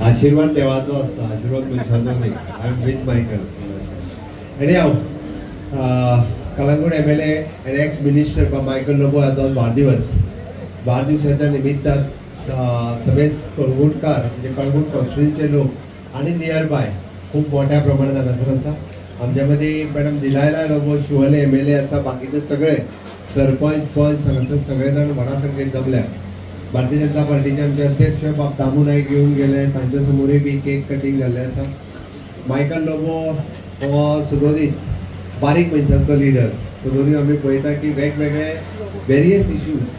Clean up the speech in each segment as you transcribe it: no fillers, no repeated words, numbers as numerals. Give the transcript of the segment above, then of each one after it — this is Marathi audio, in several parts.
आशीर्वाद देवाचो असता, आशीर्वाद मनशाचो न्ही. I am with Michael. एनी हांव कलंगूट MLA आणि एक्स मिनिस्टर मायकल लोबो हाचो वाढदिवसाच्या निमित्तान सगळे कळंगूटकार म्हणजे कळंगूट कॉन्स्टिट्युन्सीचे लोक आणि नियर बाय खूप मोठ्या प्रमाणात हांगासर आसा. आमच्या मदीं मॅडम दिलायला लोबो शिवोले MLA आसा, बाकीचे सगळे सरपंच पंच हांगासर सगळे जाण व्हडा संख्येन जमल्या. भारतीय जनता पार्टीचे आमचे अध्यक्ष बाब दामू नाईक येऊन गेले, तांच्या समोरय बी केक कटिंग जाल्लें आसा. मायकल लोबो हो सदोदीत बारीक मनशांचो लिडर. सदोदीत आमी पळयता की वेगवेगळे वेरियस इश्यूज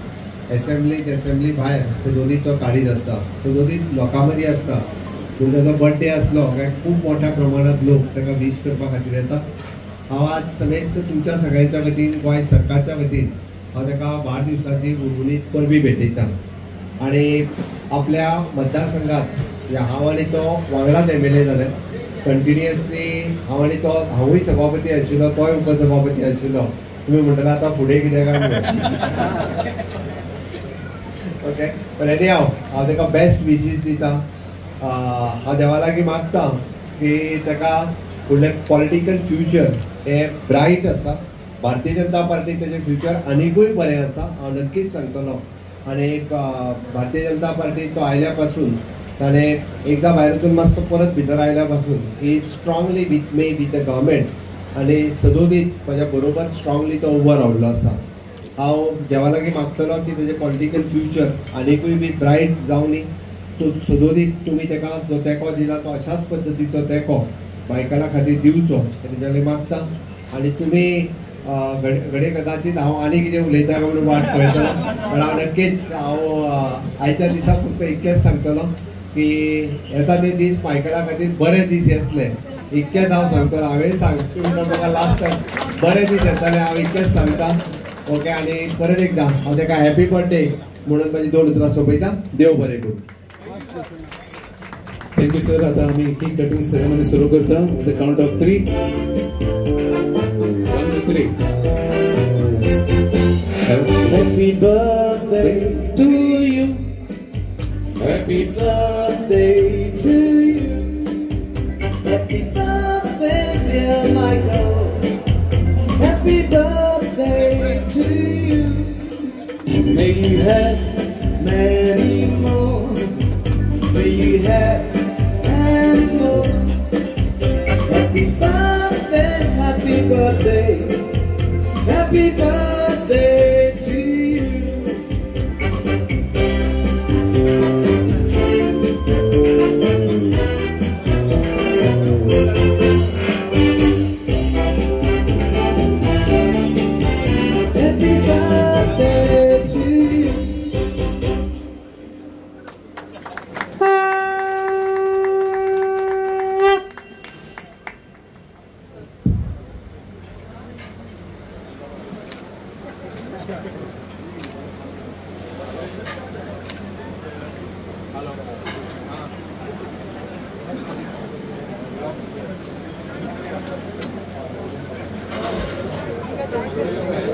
असेंब्ली भायर सदोदीत तो काडीत आसता, सदोदीत लोकां मदीं आसता. पूण ताचो बर्थडे आसलो काय खूब मोठ्या प्रमाणात लोक ताका विश करपा खातीर येतात. हांव आज समेस्त तुमच्या सगळ्यांच्या वतीन गोंय सरकारच्या वतीन हांव ताका वाडदिवसाची उर्वरित परबी भेटयता. आणि आपल्या मतदारसंघात हांव आनी तो वांगडाच MLA जाले. कंटिन्युअसली हांवूय सभापती आशिल्लो, तोय उपसभापती आशिल्लो. तुमी म्हणटले आतां फुडें कितें काय म्हणून. ओके, पण एनी हांव ताका बेस्ट विशीस दिता. हांव देवा लागीं मागता की ताका फुडलें पॉलिटिकल फ्युचर हें ब्रायट आसा. भारतीय जनता पार्टीक तेजें फ्युचर आनिकूय बरें आसा, हांव नक्कीच सांगतलो. आणि भारतीय जनता पार्टी तो आयल्या पासून ताणें एकदा भायरूच मातसो परत भितर आयल्या पासून ही स्ट्रॉंगली विथ द गव्हर्मेंट आणि सदोदीत म्हज्या बरोबर स्ट्रॉंगली तो उबो रावल्लो आसा. हांव देवा लागीं मागतलो की तेजें पॉलिटिकल फ्युचर आनिकूय बी ब्रायट जावनी. तो सदोदीत तुमी ताका जो तेंको दिला तो अशाच पद्दतीचो तेंको मायकला खातीर दिवचो तेजे मागता. आणि तुमी घडे कदाचित हांव आनी कितें उलयता काय म्हणून वाट पळयतलो, पण हांव नक्कीच आयच्या दिसा फक्त इतकेंच सांगतलो की येता ते दीस मायकला खातीर बरे दीस येतले, इतकेंच हांव सांगतलो. हांवें सांगता म्हाका लास्ट बरे दीस येतले, हांव इतकेंच सांगता. ओके, आनी परत एकदां हांव ताका हॅपी बर्थडे म्हणून म्हजी 2 उतरां सोंपयता. देव बरें करूं. Thank you sir. आता आम्ही केक कटिंग सेरेमनी सुरू करता. The count of 3. 1 2 3. Happy birthday to you. Happy birthday to you. Happy birthday dear Michael. Happy birthday to you. May you have many more. May you have many more. Happy birthday, happy birthday, happy birthday to you. Happy birthday to you.